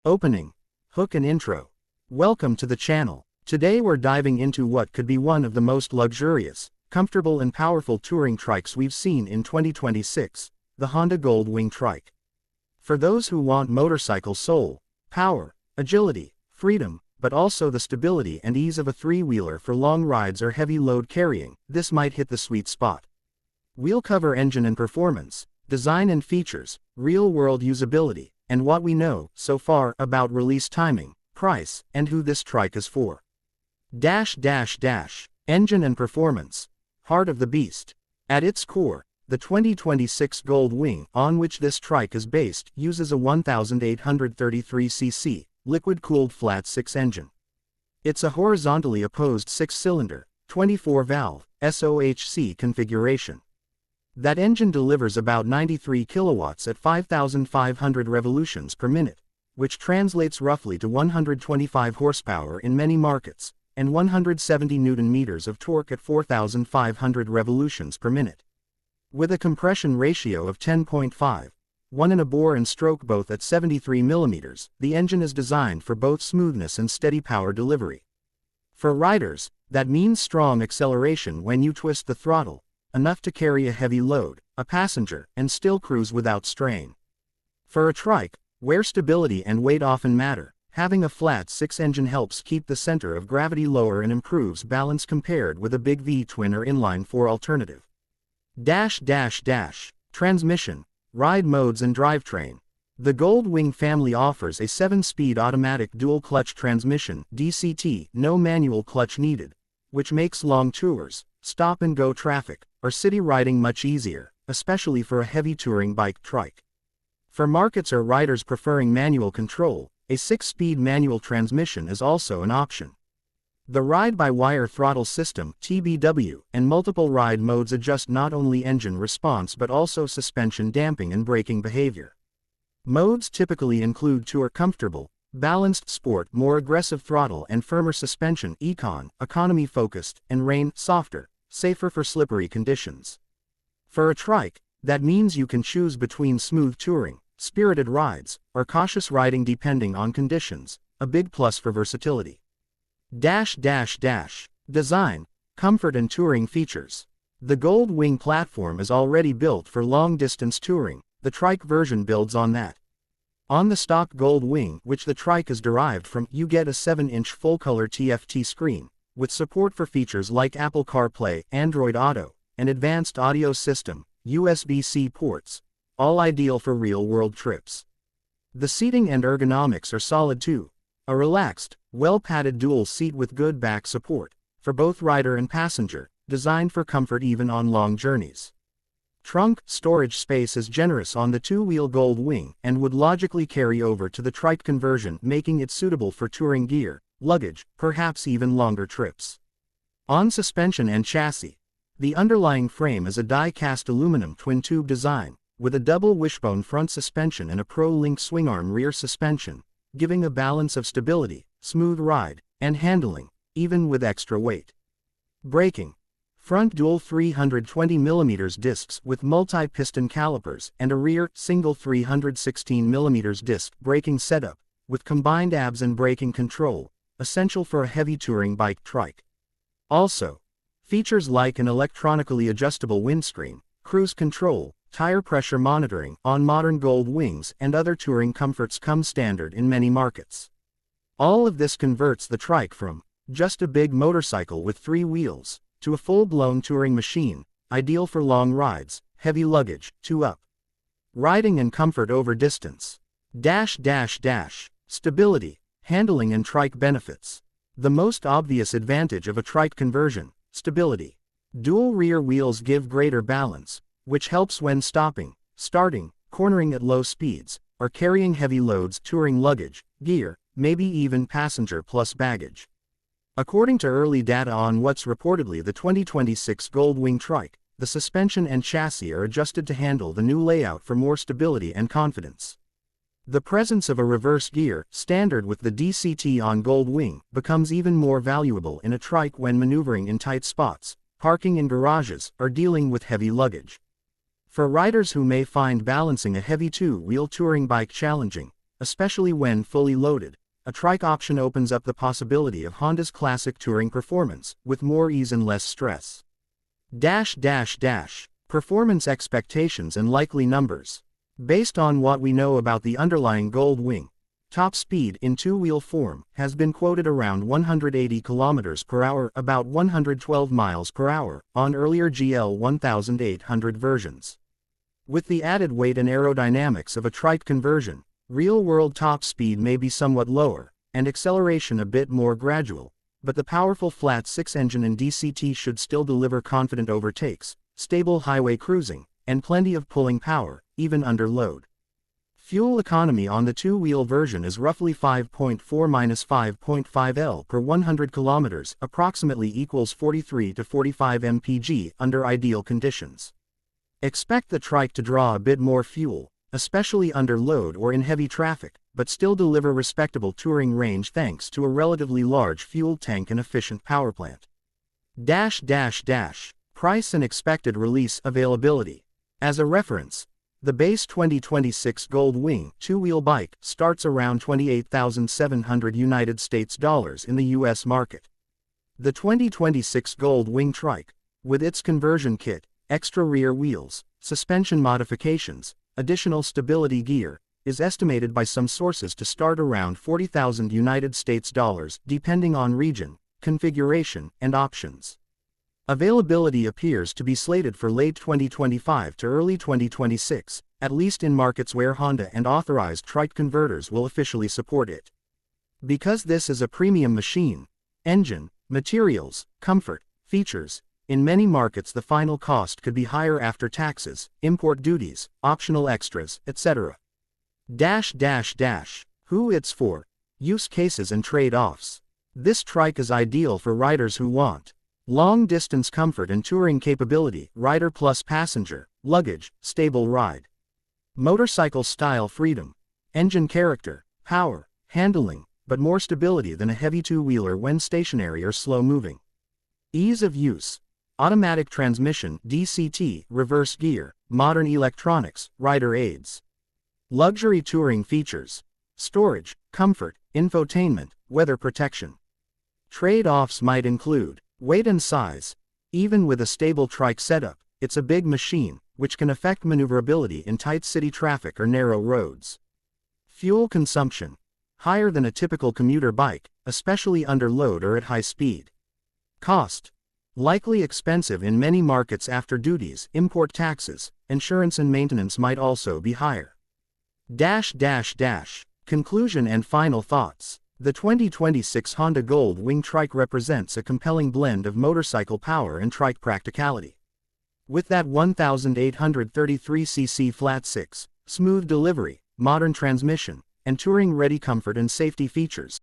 Opening, hook and intro. Welcome to the channel. Today we're diving into what could be one of the most luxurious, comfortable and powerful touring trikes we've seen in 2026, the Honda Goldwing trike. For those who want motorcycle soul, power, agility, freedom, but also the stability and ease of a three-wheeler for long rides or heavy load carrying, this might hit the sweet spot. We'll cover engine and performance, design and features, real-world usability, and what we know so far about release timing, price, and who this trike is for. Engine and performance. Heart of the beast. At its core, the 2026 Goldwing, on which this trike is based, uses a 1833cc, liquid-cooled flat-six engine. It's a horizontally opposed 6-cylinder, 24-valve, SOHC configuration. That engine delivers about 93 kilowatts at 5,500 revolutions per minute, which translates roughly to 125 horsepower in many markets, and 170 Newton-meters of torque at 4,500 revolutions per minute. With a compression ratio of 10.5, 1 in a bore and stroke both at 73 mm, the engine is designed for both smoothness and steady power delivery. For riders, that means strong acceleration when you twist the throttle, enough to carry a heavy load, a passenger, and still cruise without strain. For a trike, where stability and weight often matter, having a flat six engine helps keep the center of gravity lower and improves balance compared with a big V-twin or inline-4 alternative. Transmission, ride modes and drivetrain. The Goldwing family offers a 7-speed automatic dual-clutch transmission, DCT, no manual clutch needed, which makes long tours, stop-and-go traffic, or city riding much easier, especially for a heavy touring bike trike. For markets or riders preferring manual control, a 6-speed manual transmission is also an option. The ride-by-wire throttle system, TBW, and multiple ride modes adjust not only engine response but also suspension damping and braking behavior. Modes typically include Tour Comfortable, Balanced Sport, more aggressive throttle and firmer suspension, Econ, Economy Focused, and Rain, softer, safer for slippery conditions. For a trike, that means you can choose between smooth touring, spirited rides, or cautious riding depending on conditions, a big plus for versatility. Design, comfort and touring features. The Goldwing platform is already built for long-distance touring. The trike version builds on that. On the stock Goldwing, which the trike is derived from, you get a 7-inch full-color TFT screen, with support for features like Apple CarPlay, Android Auto, an advanced audio system, USB-C ports, all ideal for real-world trips. The seating and ergonomics are solid too. A relaxed, well-padded dual seat with good back support, for both rider and passenger, designed for comfort even on long journeys. Trunk storage space is generous on the two-wheel Goldwing and would logically carry over to the trike conversion, making it suitable for touring gear, luggage, perhaps even longer trips. On suspension and chassis. The underlying frame is a die-cast aluminum twin-tube design, with a double wishbone front suspension and a Pro-Link swingarm rear suspension, giving a balance of stability, smooth ride, and handling, even with extra weight. Braking. Front dual 320mm discs with multi-piston calipers and a rear, single 316mm disc braking setup, with combined ABS and braking control, essential for a heavy touring bike trike. Also, features like an electronically adjustable windscreen, cruise control, tire pressure monitoring on modern Goldwings and other touring comforts come standard in many markets. All of this converts the trike from just a big motorcycle with 3 wheels to a full-blown touring machine, ideal for long rides, heavy luggage, riding and comfort over distance. Stability, handling and trike benefits. The most obvious advantage of a trike conversion, stability. Dual rear wheels give greater balance, which helps when stopping, starting, cornering at low speeds, or carrying heavy loads, touring luggage, gear, maybe even passenger plus baggage. According to early data on what's reportedly the 2026 Goldwing trike, the suspension and chassis are adjusted to handle the new layout for more stability and confidence. The presence of a reverse gear, standard with the DCT on Goldwing, becomes even more valuable in a trike when maneuvering in tight spots, parking in garages, or dealing with heavy luggage. For riders who may find balancing a heavy two-wheel touring bike challenging, especially when fully loaded. A trike option opens up the possibility of Honda's classic touring performance, with more ease and less stress. Performance expectations and likely numbers. Based on what we know about the underlying Goldwing, top speed in two-wheel form has been quoted around 180 km per hour, about 112 miles per hour, on earlier GL 1800 versions. With the added weight and aerodynamics of a trike conversion, real-world top speed may be somewhat lower, and acceleration a bit more gradual, but the powerful flat-six engine and DCT should still deliver confident overtakes, stable highway cruising, and plenty of pulling power, even under load. Fuel economy on the two-wheel version is roughly 5.4-5.5 L per 100 km, approximately equals 43 to 45 mpg under ideal conditions. Expect the trike to draw a bit more fuel, especially under load or in heavy traffic, but still deliver respectable touring range thanks to a relatively large fuel tank and efficient powerplant. Price and expected release availability. As a reference, the base 2026 Goldwing two-wheel bike starts around $28,700 United States dollars in the US market. The 2026 Goldwing trike, with its conversion kit, extra rear wheels, suspension modifications, additional stability gear, is estimated by some sources to start around $40,000 United States dollars, depending on region, configuration, and options. Availability appears to be slated for late 2025 to early 2026, at least in markets where Honda and authorized trike converters will officially support it. Because this is a premium machine, engine, materials, comfort, features, in many markets the final cost could be higher after taxes, import duties, optional extras, etc. Who it's for. Use cases and trade-offs. This trike is ideal for riders who want long-distance comfort and touring capability, rider plus passenger, luggage, stable ride. Motorcycle style freedom, engine character, power, handling, but more stability than a heavy two-wheeler when stationary or slow-moving. Ease of use, automatic transmission, DCT, reverse gear, modern electronics, rider aids. Luxury touring features, storage, comfort, infotainment, weather protection. Trade-offs might include weight and size. Even with a stable trike setup, it's a big machine, which can affect maneuverability in tight city traffic or narrow roads. Fuel consumption, higher than a typical commuter bike, especially under load or at high speed. Cost, likely expensive in many markets after duties, import taxes, insurance and maintenance might also be higher. Conclusion and final thoughts. The 2026 Honda Goldwing trike represents a compelling blend of motorcycle power and trike practicality. With that 1,833cc flat-six, smooth delivery, modern transmission, and touring-ready comfort and safety features,